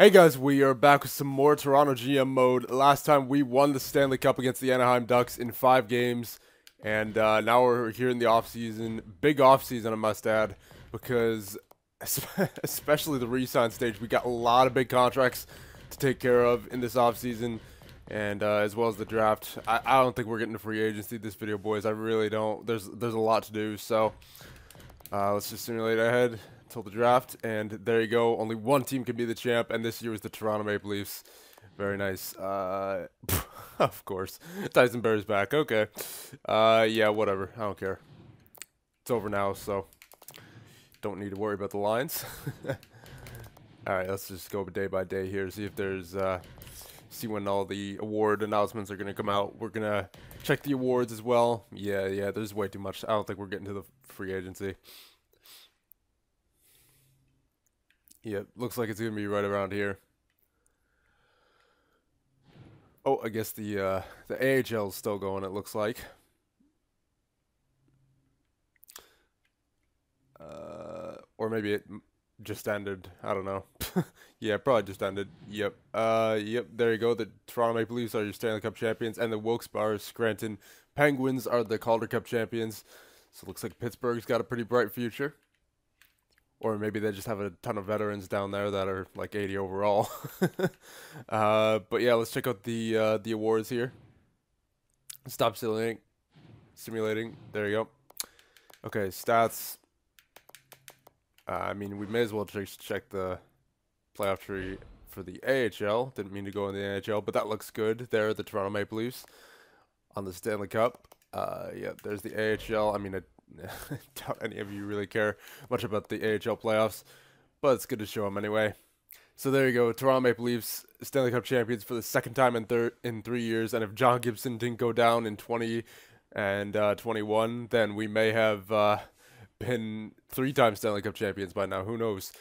Hey guys, we are back with some more Toronto GM mode. Last time we won the Stanley Cup against the Anaheim Ducks in 5 games, and now we're here in the offseason. Big offseason, I must add, because especially the re-sign stage, we got a lot of big contracts to take care of in this offseason, and as well as the draft. I don't think we're getting to free agency this video, boys. I really don't. There's a lot to do, so let's just simulate ahead till the draft, and there you go. Only one team can be the champ, and this year was the Toronto Maple Leafs. Very nice. Of course, Tyson Berry's back. Okay. Yeah, whatever. I don't care. It's over now, so don't need to worry about the lines. All right, let's just go day by day here. See if there's see when all the award announcements are gonna come out. We're gonna check the awards as well. Yeah. There's way too much. I don't think we're getting to the free agency. Yeah, looks like it's gonna be right around here. Oh, I guess the AHL is still going. It looks like. Or maybe it just ended. I don't know. Yeah, probably just ended. Yep. Yep. There you go. The Toronto Maple Leafs are your Stanley Cup champions, and the Wilkes-Barre Scranton Penguins are the Calder Cup champions. So it looks like Pittsburgh's got a pretty bright future. Or maybe they just have a ton of veterans down there that are like 80 overall. But yeah, let's check out the awards here. Stop simulating. There you go. Okay, stats. I mean, we may as well just check the playoff tree for the AHL. Didn't mean to go in the NHL, but that looks good. There, the Toronto Maple Leafs on the Stanley Cup. Yeah, there's the AHL. I mean, I doubt any of you really care much about the AHL playoffs, but it's good to show them anyway. So there you go, Toronto Maple Leafs Stanley Cup champions for the second time in 3 years. And if John Gibson didn't go down in 20 and 21, then we may have been 3-time Stanley Cup champions by now. Who knows?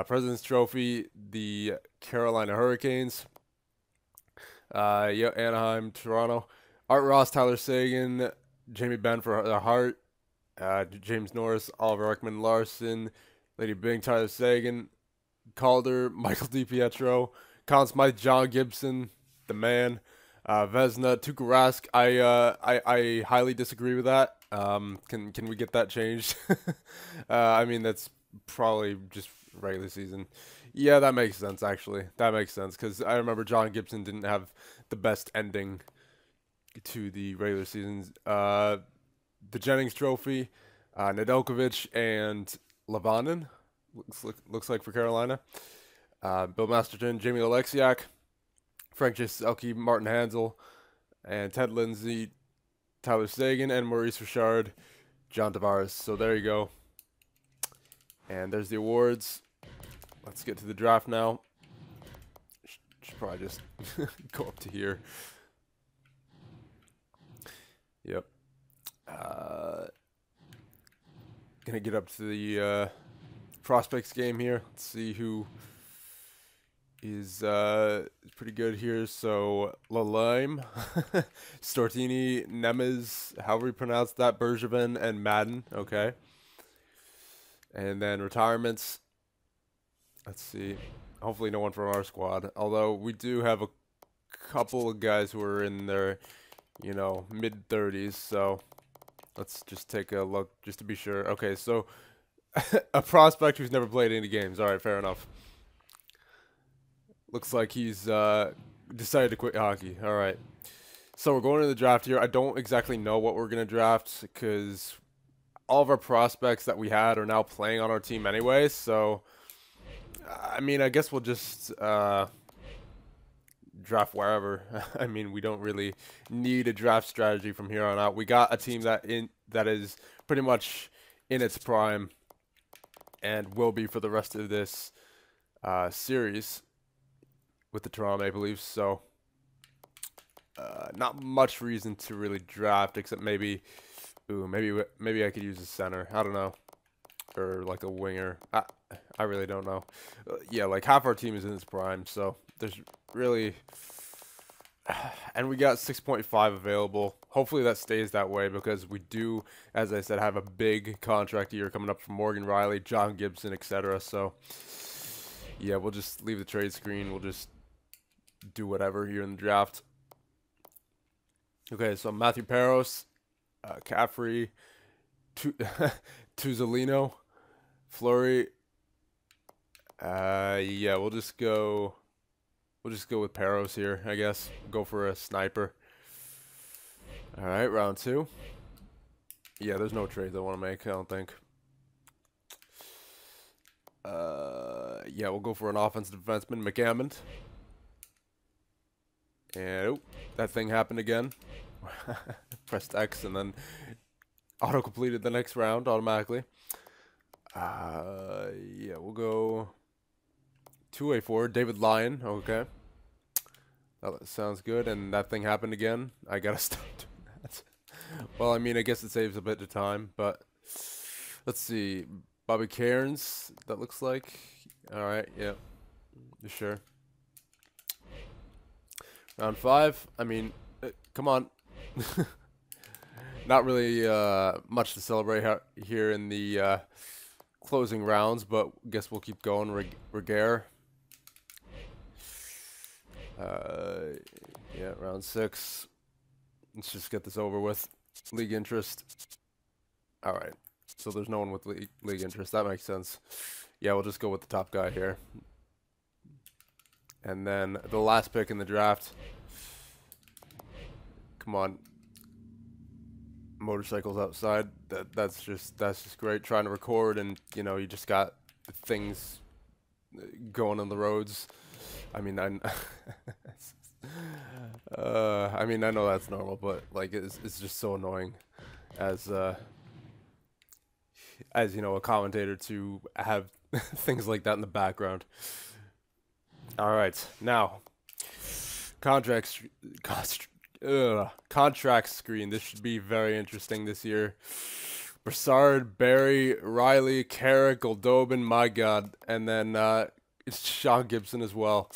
President's Trophy, the Carolina Hurricanes. Yeah, Anaheim, Toronto. Art Ross, Tyler Seguin, Jamie Benn for the Hart. James Norris, Oliver Ekman Larson, Lady Bing, Tyler Seguin, Calder, Michael DiPietro, Conn Smythe, John Gibson, the man, Vezina, Tuukka Rask. I highly disagree with that. Can we get that changed? I mean, that's probably just regular season. Yeah, that makes sense, actually. That makes sense, because I remember John Gibson didn't have the best ending to the regular seasons. The Jennings Trophy, Nedeljkovic and Levanin, looks like for Carolina. Bill Masterton, Jamie Oleksiak, Frank Jaselki, Martin Hansel, and Ted Lindsay, Tyler Seguin, and Maurice Richard, John Tavares. So there you go. And there's the awards. Let's get to the draft now. Should probably just go up to here. Yep. Gonna get up to the prospects game here. Let's see who is pretty good here. So Lalime, Stortini, Nemes, however you pronounce that, Bergevin, and Madden. Okay. And then retirements. Let's see. Hopefully no one from our squad. Although we do have a couple of guys who are in their, you know, mid-30s. So let's just take a look just to be sure. Okay, so a prospect who's never played any games. All right, fair enough. Looks like he's decided to quit hockey. All right. So we're going to the draft here. I don't exactly know what we're going to draft because all of our prospects that we had are now playing on our team anyway. So, I mean, I guess we'll just draft wherever. I mean, we don't really need a draft strategy from here on out. We got a team that is pretty much in its prime and will be for the rest of this series with the Toronto Maple Leafs. So not much reason to really draft except maybe maybe I could use a center. I don't know. Or like a winger. I really don't know. Yeah, like half our team is in its prime, so there's really, and we got 6.5 available. Hopefully that stays that way because we do, as I said, have a big contract year coming up from Morgan Riley, John Gibson, etc. So Yeah, we'll just leave the trade screen. We'll just do whatever here in the draft. Okay, so Matthew Peros, Caffrey, Tuzolino, Fleury. Yeah, we'll just go with Peros here, I guess. Go for a sniper. All right, round 2. Yeah, there's no trades I want to make, I don't think. Yeah, we'll go for an offensive defenseman, McAmmond. And oh, that thing happened again. Pressed X and then auto completed the next round automatically. Yeah, we'll go 2-way forward, David Lyon. Okay, that sounds good. And that thing happened again. I gotta stop doing that. Well, I mean, I guess it saves a bit of time, but let's see. Bobby Cairns, that looks like. All right, yeah, sure. Round 5. I mean, come on. Not really much to celebrate here in the closing rounds, but guess we'll keep going. Reguer. Yeah, round 6. Let's just get this over with. League interest. All right. So there's no one with league interest. That makes sense. Yeah, we'll just go with the top guy here. And then the last pick in the draft. Come on. Motorcycles outside. That's just great. Trying to record and you know, you just got things going on the roads. I mean, I mean, I know that's normal, but like it's just so annoying as you know, a commentator to have things like that in the background. All right, now contract screen. This should be very interesting this year. Brassard, Barry, Riley, Carrick, Goldobin, my God, and then it's Sean Gibson as well.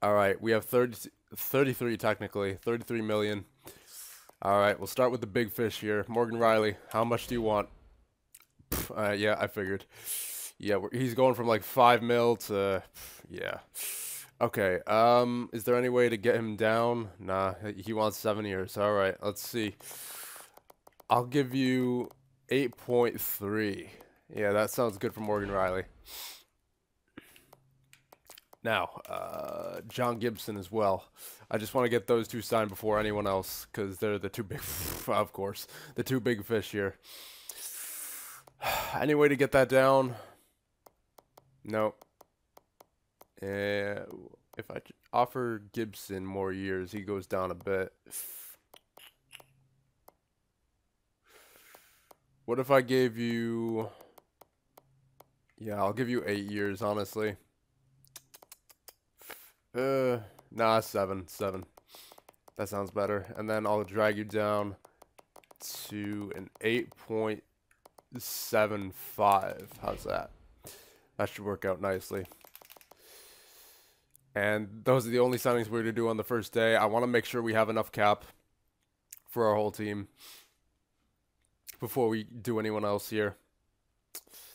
All right, we have 33 technically, 33 million. All right, we'll start with the big fish here. Morgan Riley, how much do you want? Yeah, I figured. Yeah, he's going from like 5 mil to, yeah. Okay, is there any way to get him down? Nah, he wants 7 years. All right, let's see. I'll give you 8.3. Yeah, that sounds good for Morgan Riley. Now, John Gibson as well. I just want to get those two signed before anyone else, because they're the two big, of course, the two big fish here. Any way to get that down? No. If I offer Gibson more years, he goes down a bit. What if I gave you... Yeah, I'll give you 8 years, honestly. Nah, 7. That sounds better. And then I'll drag you down to an 8.75. How's that? That should work out nicely. And those are the only signings we're going to do on the first day. I want to make sure we have enough cap for our whole team before we do anyone else here.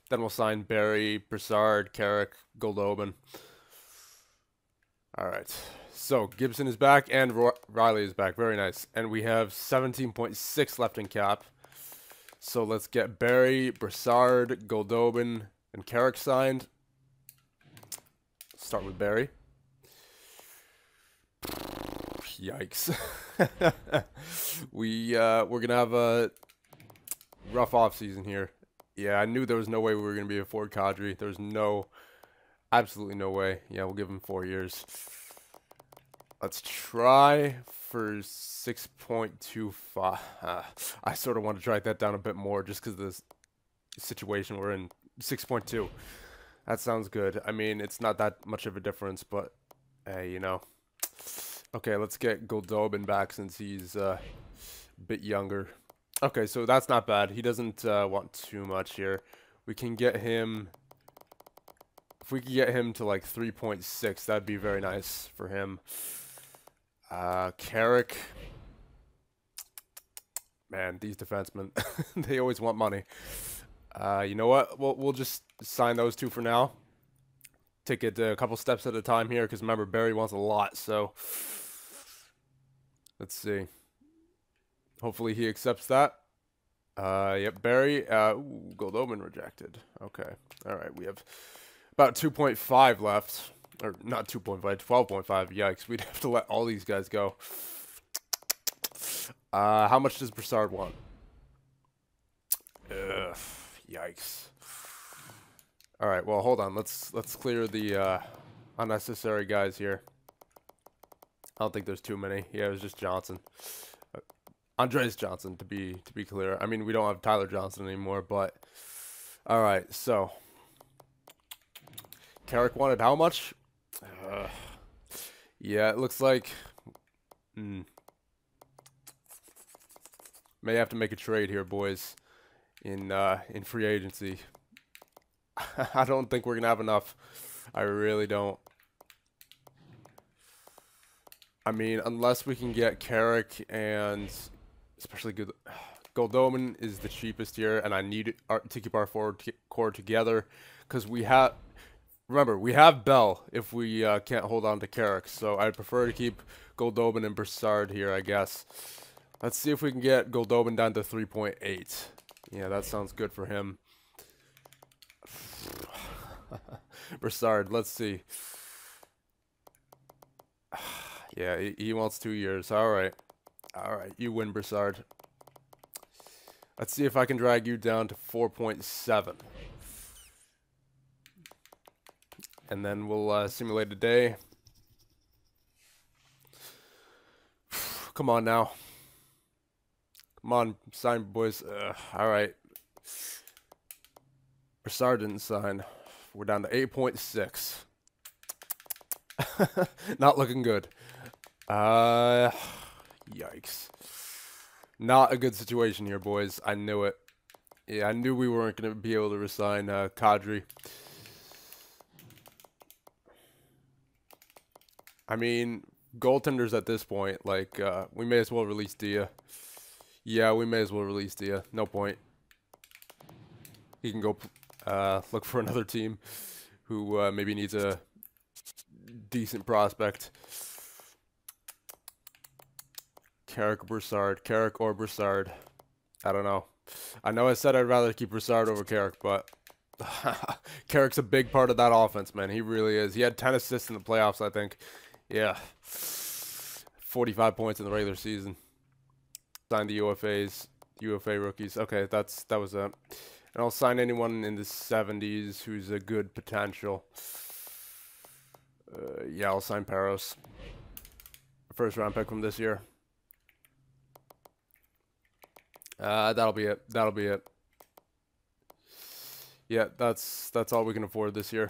Then we'll sign Barry, Brassard, Carrick, Goldobin. All right. So Gibson is back and Riley is back. Very nice. And we have 17.6 left in cap. So let's get Barry, Brassard, Goldobin, and Carrick signed. Start with Barry. Yikes. We're gonna have a rough off season here. Yeah, I knew there was no way we were gonna be a Ford Cadre. There's absolutely no way. Yeah, we'll give him 4 years. Let's try for 6.25. I sort of want to track that down a bit more just because of this situation we're in. 6.2. That sounds good. I mean, it's not that much of a difference, but hey, you know. Okay, let's get Goldobin back since he's a bit younger. Okay, so that's not bad. He doesn't want too much here. We can get him... If we could get him to like 3.6, that'd be very nice for him. Carrick. Man, these defensemen, they always want money. You know what? We'll just sign those two for now. take it a couple steps at a time here, because remember, Barry wants a lot, so let's see. Hopefully he accepts that. Yep, Barry. Ooh, Goldobin rejected. Okay. All right, we have about 2.5 left. Or not 2.5, 12.5. Yikes, we'd have to let all these guys go. How much does Broussard want? Ugh, yikes. All right, well, hold on. Let's clear the unnecessary guys here. I don't think there's too many. Yeah, it was just Johnson. Andres Johnson, to be clear. I mean, we don't have Tyler Johnson anymore, but all right. So, Carrick wanted how much? Yeah, it looks like may have to make a trade here, boys. In free agency, I don't think we're gonna have enough. I really don't. I mean, unless we can get Carrick and especially good. Goldobin is the cheapest here, and I need to keep our forward core together because we have. Remember, we have Bell if we can't hold on to Carrick, so I'd prefer to keep Goldobin and Broussard here, I guess. Let's see if we can get Goldobin down to 3.8. Yeah, that sounds good for him. Broussard, let's see. Yeah, he wants 2 years. All right. All right, you win, Broussard. Let's see if I can drag you down to 4.7. And then we'll simulate a day. Come on now. Come on, sign, boys. All right. Broussard didn't sign. We're down to 8.6. Not looking good. Yikes. Not a good situation here, boys. I knew it. Yeah, I knew we weren't going to be able to resign Kadri. I mean, goaltenders at this point, like, we may as well release Dia. Yeah, we may as well release Dia. No point. He can go look for another team who maybe needs a decent prospect. Carrick or Broussard. I don't know. I know I said I'd rather keep Broussard over Carrick, but Carrick's a big part of that offense, man. He really is. He had 10 assists in the playoffs, I think. Yeah. 45 points in the regular season. Signed the UFA rookies. Okay, that was it. And I'll sign anyone in the 70s who's a good potential. Yeah, I'll sign Paros. First round pick from this year. That'll be it. That'll be it. Yeah, that's all we can afford this year.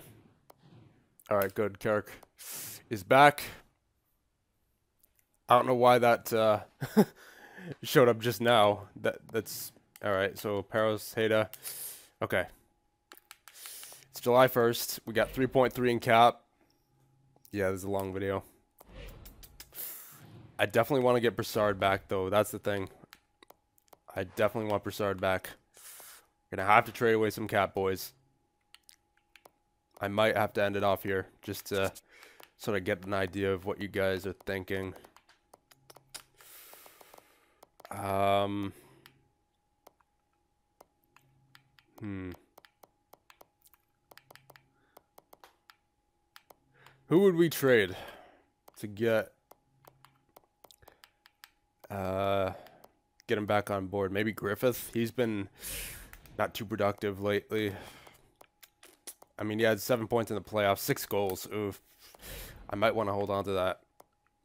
All right, good. Carrick is back. I don't know why that showed up just now. That's all right. So Paros, Heda. Okay. It's July 1st. We got 3.3 in cap. Yeah, this is a long video. I definitely want to get Broussard back, though. That's the thing. I definitely want Broussard back. Gonna have to trade away some cap, boys. I might have to end it off here just to sort of get an idea of what you guys are thinking. Who would we trade to get him back on board? Maybe Griffith. He's been not too productive lately. I mean, he had 7 points in the playoffs, 6 goals. Oof. I might want to hold on to that.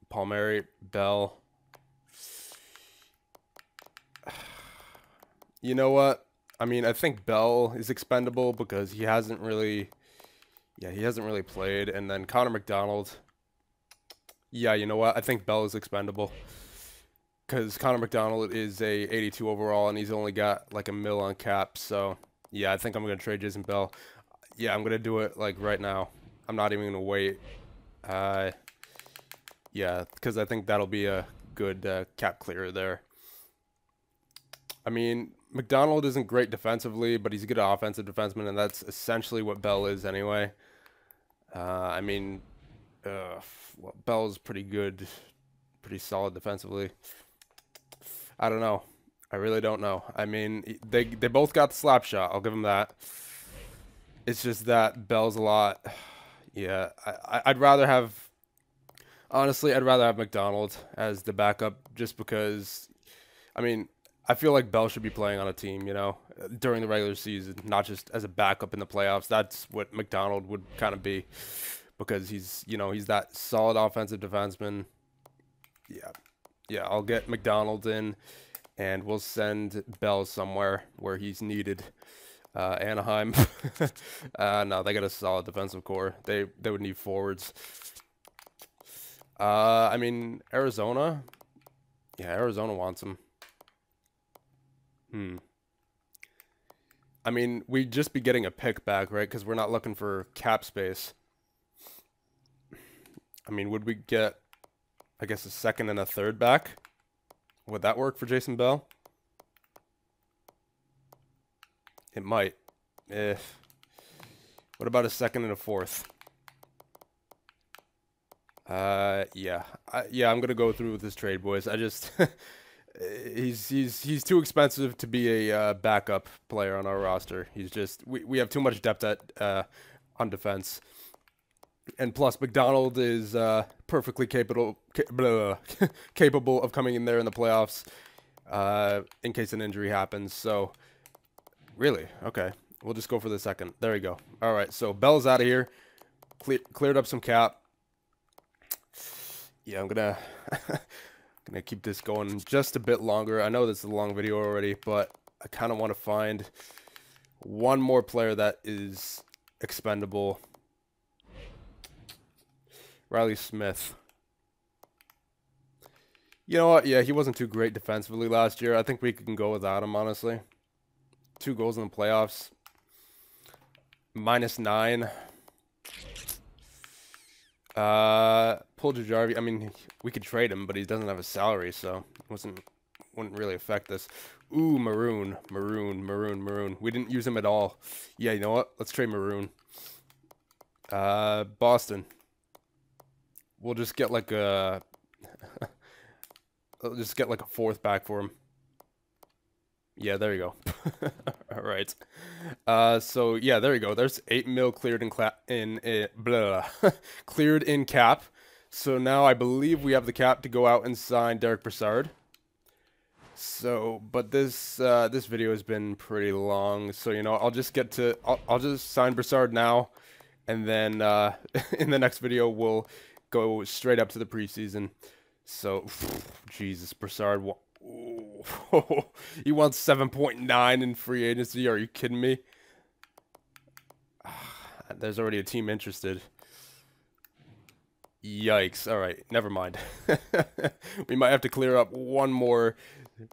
Palmieri, Bell. You know what? I mean, I think Bell is expendable because he hasn't really played. And then Connor McDonald. Yeah, you know what? I think Bell is expendable. Because Connor McDonald is a 82 overall, and he's only got like $1 million on cap. So, yeah, I think I'm going to trade Jason Bell. Yeah, I'm going to do it like right now. I'm not even going to wait. Yeah, because I think that'll be a good cap clearer there. I mean, McDonald isn't great defensively, but he's a good offensive defenseman, and that's essentially what Bell is anyway. I mean, well, Bell's pretty good, pretty solid defensively. I don't know. I really don't know. I mean, they both got the slap shot. I'll give them that. It's just that Bell's a lot. Yeah, I'd rather have. Honestly, I'd rather have McDonald as the backup, just because. I mean, I feel like Bell should be playing on a team, you know, during the regular season, not just as a backup in the playoffs. That's what McDonald would kind of be, because he's, you know, he's that solid offensive defenseman. Yeah, yeah, I'll get McDonald in, and we'll send Bell somewhere where he's needed. Anaheim. No, they got a solid defensive core. They would need forwards. I mean, Arizona. Yeah, Arizona wants him. I mean, we'd just be getting a pick back, right? Because we're not looking for cap space. I mean, would we get, I guess, a second and a third back? Would that work for Jason Bell? It might. What about a second and a fourth? Yeah. I'm gonna go through with this trade, boys. I just he's too expensive to be a backup player on our roster. He's just we have too much depth at on defense. And plus, McDonald is perfectly capable capable of coming in there in the playoffs in case an injury happens. So, really, okay, we'll just go for the second. There we go. All right, so Bell's out of here. Cleared up some cap. Yeah, I'm gonna gonna keep this going just a bit longer. I know this is a long video already, but I kind of want to find one more player that is expendable. Riley Smith. You know what? Yeah, he wasn't too great defensively last year. I think we can go without him, honestly. 2 goals in the playoffs. -9. Pull Jarvi. I mean, we could trade him, but he doesn't have a salary, so it wouldn't really affect us. Ooh, Maroon. We didn't use him at all. Yeah, you know what? Let's trade Maroon. Boston. We'll just get like a we'll just get like a fourth back for him. Yeah, there you go. All right. So yeah, there you go. There's 8 mil cleared cleared in cap. So now I believe we have the cap to go out and sign Derek Brassard. So, but this this video has been pretty long. So you know, I'll just sign Brassard now, and then in the next video we'll go straight up to the preseason. So, Jesus, Brassard. He wants 7.9 in free agency. Are you kidding me? There's already a team interested. Yikes. All right, never mind. We might have to clear up one more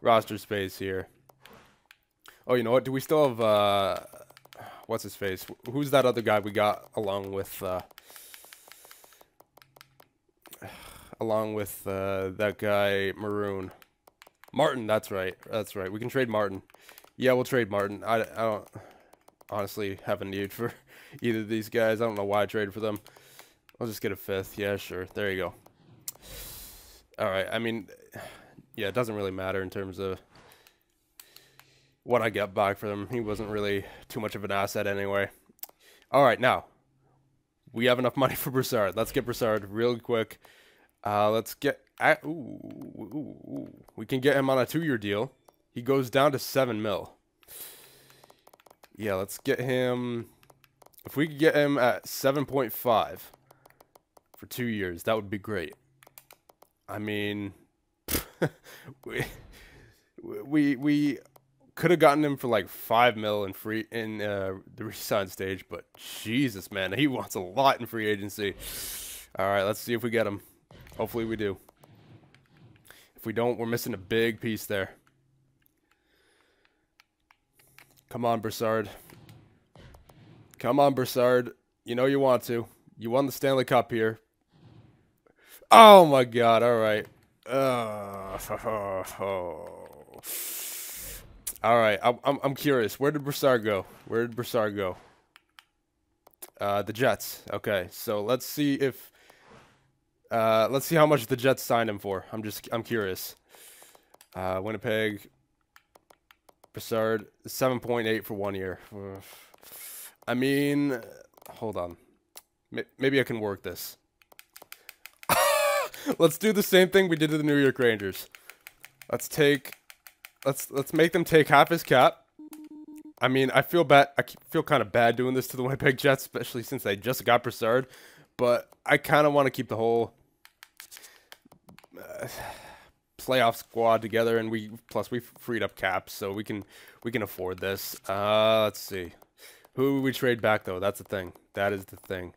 roster space here. Oh, you know what? Do we still have, what's his face? Who's that other guy we got along with that guy, Maroon? Martin, that's right. That's right. We can trade Martin. Yeah, we'll trade Martin. I don't honestly have a need for either of these guys. I don't know why I traded for them. I'll just get a 5th. Yeah, sure. There you go. All right. I mean, yeah, it doesn't really matter in terms of what I get back for them. He wasn't really too much of an asset anyway. All right, now we have enough money for Brassard. Let's get Brassard real quick. Let's get we can get him on a 2-year deal. He goes down to 7 mil. Yeah, let's get him. If we could get him at 7.5 for 2 years, that would be great. I mean, we could have gotten him for like 5 mil in the re-sign stage, but Jesus, man, he wants a lot in free agency. All right, let's see if we get him. Hopefully we do. If we don't, we're missing a big piece there. Come on, Brassard. Come on, Brassard. You know you want to. You won the Stanley Cup here. Oh my God! All right. All right. I'm curious. Where did Brassard go? Where did Brassard go? The Jets. Okay, so let's see if let's see how much the Jets signed him for. I'm curious. Winnipeg, Brassard, 7.8 for 1 year. I mean, hold on. Maybe I can work this. Let's do the same thing we did to the New York Rangers. Let's make them take half his cap. I mean, I feel kind of bad doing this to the Winnipeg Jets, especially since they just got Brassard. But I kind of want to keep the whole playoff squad together, and we freed up caps, so we can afford this. Let's see, who we trade back though. That's the thing. That is the thing.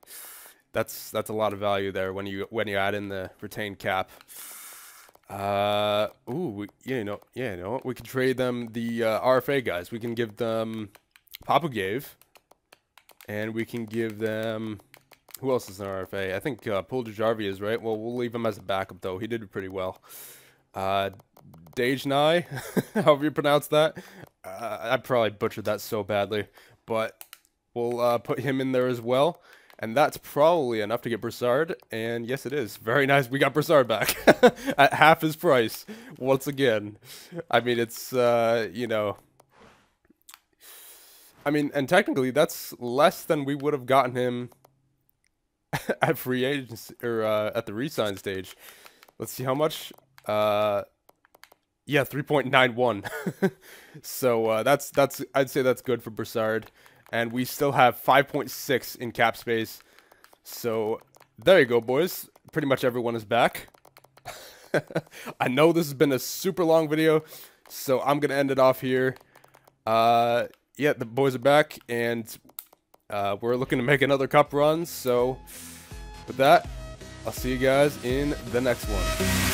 That's a lot of value there when you add in the retained cap. You know what? We can trade them the RFA guys. We can give them Papa Gave, and we can give them, who else is an RFA? I think Puljujarvi is, right? Well, we'll leave him as a backup though. He did pretty well. Dejnai, however you pronounce that. I probably butchered that so badly, but we'll put him in there as well. And that's probably enough to get Brassard. And yes, it is. Very nice. We got Brassard back at half his price once again. I mean, it's, you know. I mean, and technically that's less than we would have gotten him at free agency, or at the re-sign stage. Let's see how much. Yeah, 3.91. So I'd say that's good for Brassard. And we still have 5.6 in cap space. So there you go, boys. Pretty much everyone is back. I know this has been a super long video, so I'm going to end it off here. Yeah, the boys are back, and we're looking to make another cup run. So with that, I'll see you guys in the next one.